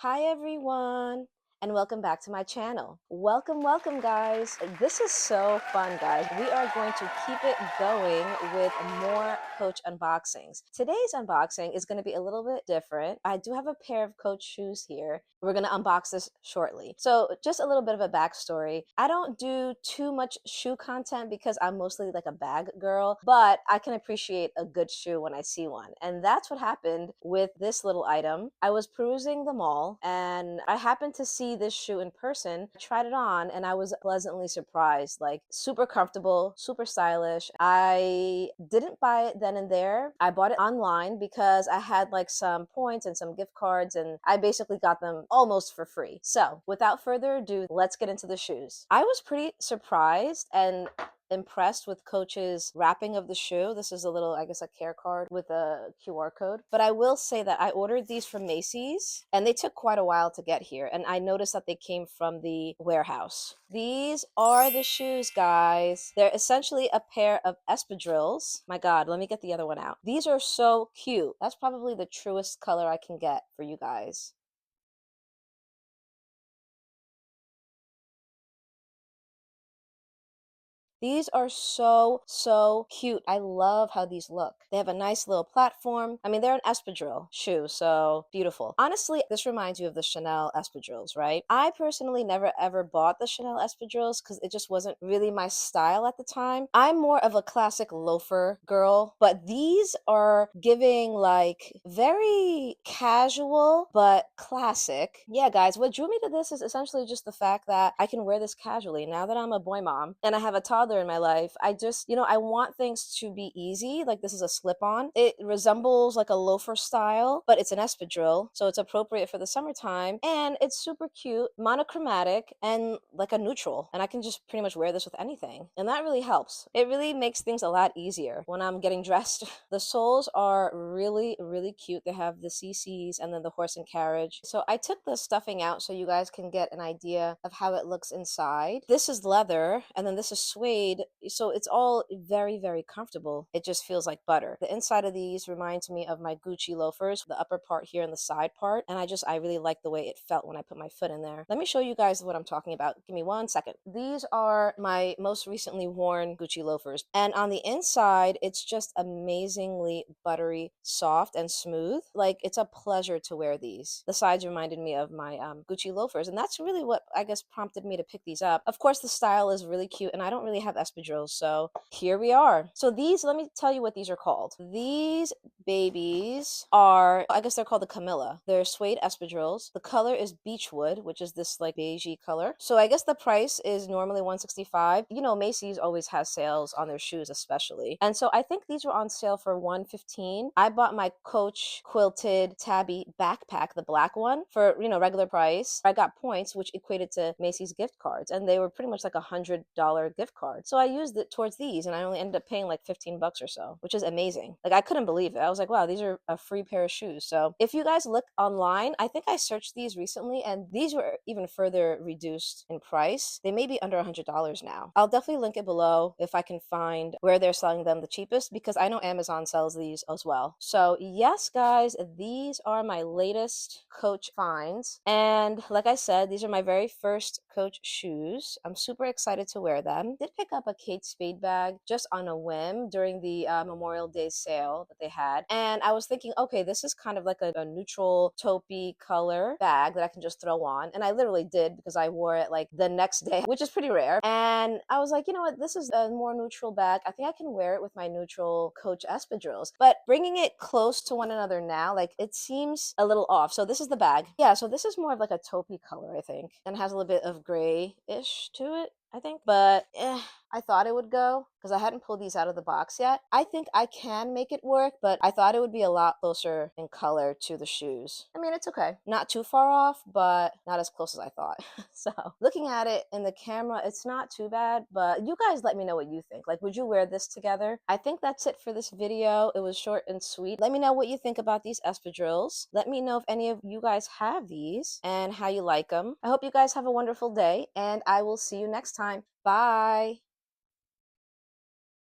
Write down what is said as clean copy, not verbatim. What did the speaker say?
Hi everyone, and welcome back to my channel. Welcome guys. This is so fun guys. We are going to keep it going with more Coach unboxings. Today's unboxing is going to be a little bit different. I do have a pair of Coach shoes here. We're going to unbox this shortly. So just a little bit of a backstory. I don't do too much shoe content because I'm mostly like a bag girl, but I can appreciate a good shoe when I see one. And that's what happened with this little item. I was perusing the mall and I happened to see this shoe in person. I tried it on and I was pleasantly surprised. Like super comfortable, super stylish. I didn't buy it then and there. I bought it online because I had like some points and some gift cards and I basically got them almost for free. So without further ado, let's get into the shoes. I was pretty surprised and impressed with Coach's wrapping of the shoe. This is a little, I guess, a care card with a QR code. But I will say that I ordered these from Macy's and they took quite a while to get here. And I noticed that they came from the warehouse. These are the shoes, guys. They're essentially a pair of espadrilles. My God, let me get the other one out. These are so cute. That's probably the truest color I can get for you guys. These are so cute. I love how these look. They have a nice little platform. I mean, they're an espadrille shoe, so beautiful. Honestly, this reminds you of the Chanel espadrilles, right? I personally never ever bought the Chanel espadrilles because it just wasn't really my style at the time. I'm more of a classic loafer girl, but these are giving like very casual but classic. Yeah, guys, what drew me to this is essentially just the fact that I can wear this casually. Now that I'm a boy mom and I have a toddler in my life, I just, I want things to be easy. Like this is a slip on. It resembles like a loafer style, but it's an espadrille. So it's appropriate for the summertime and it's super cute, monochromatic, and like a neutral. And I can just pretty much wear this with anything. And that really helps. It really makes things a lot easier when I'm getting dressed. The soles are really cute. They have the CCs and then the horse and carriage. So I took the stuffing out so you guys can get an idea of how it looks inside. This is leather and then this is suede. So it's all very comfortable. It just feels like butter. The inside of these reminds me of my Gucci loafers, the upper part here and the side part. And I really like the way it felt when I put my foot in there. Let me show you guys what I'm talking about. Give me 1 second. These are my most recently worn Gucci loafers. And on the inside, it's just amazingly buttery, soft, and smooth. Like it's a pleasure to wear these. The sides reminded me of my Gucci loafers. And that's really what I guess prompted me to pick these up. Of course, the style is really cute and I don't really have espadrilles. So here we are. So these, let me tell you what these are called. These babies are, I guess they're called the Camilla. They're suede espadrilles. The color is beechwood, which is this like beigey color. So I guess the price is normally $165. You know, Macy's always has sales on their shoes especially. And so I think these were on sale for $115. I bought my Coach quilted tabby backpack, the black one, for, regular price. I got points, which equated to Macy's gift cards, and they were pretty much like $100 gift card. So I used it towards these, and I only ended up paying like 15 bucks or so, which is amazing. Like I couldn't believe it. I was like, wow, these are a free pair of shoes. So if you guys look online, I think I searched these recently, and these were even further reduced in price. They may be under $100 now. I'll definitely link it below if I can find where they're selling them the cheapest, because I know Amazon sells these as well. So yes, guys, these are my latest Coach finds. And like I said, these are my very first Coach shoes. I'm super excited to wear them. Did pick up a Kate Spade bag just on a whim during the Memorial Day sale that they had. And I was thinking, okay, this is kind of like a neutral taupey color bag that I can just throw on. And I literally did, because I wore it like the next day, which is pretty rare. And I was like, you know what, this is a more neutral bag. I think I can wear it with my neutral Coach espadrilles. But bringing it close to one another now, like it seems a little off. So this is the bag. Yeah, so this is more of like a taupey color, I think, and has a little bit of gray-ish to it, I think. But I thought it would go because I hadn't pulled these out of the box yet. I think I can make it work, but I thought it would be a lot closer in color to the shoes. I mean, it's okay. Not too far off, but not as close as I thought. So looking at it in the camera, it's not too bad, but you guys let me know what you think. Like, would you wear this together? I think that's it for this video. It was short and sweet. Let me know what you think about these espadrilles. Let me know if any of you guys have these and how you like them. I hope you guys have a wonderful day, and I will see you next time. Bye.